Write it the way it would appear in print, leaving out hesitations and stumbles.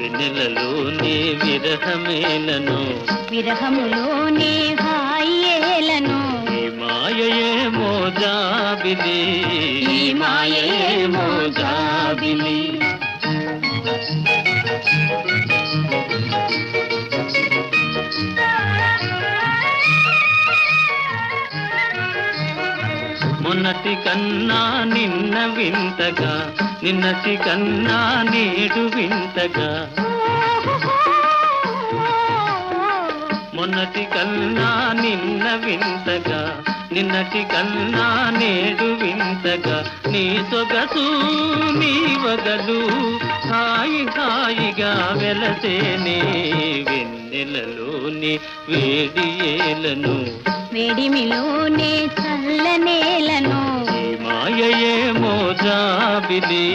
వెన్నెలలోనే విరహమేలను విరహములోనే హాయేలను ఈ మాయయేమో జాబిలి ఈ మాయయేమో జాబిలి మొన్నటి కన్నా నిన్న వింతగా నిన్నటి కన్నా నేడు వింతగా మొన్నటి కన్నా నిన్న వింతగా నిన్నటి కన్నా నేడు వింతగా నీ సొగసు నీ వగలు హాయి హాయిగా వెలసేనే వెన్నెలలోని వేడియేలను వేడిమిలోనే చల్లనేలను ఈ మాయయేమో జాబిలి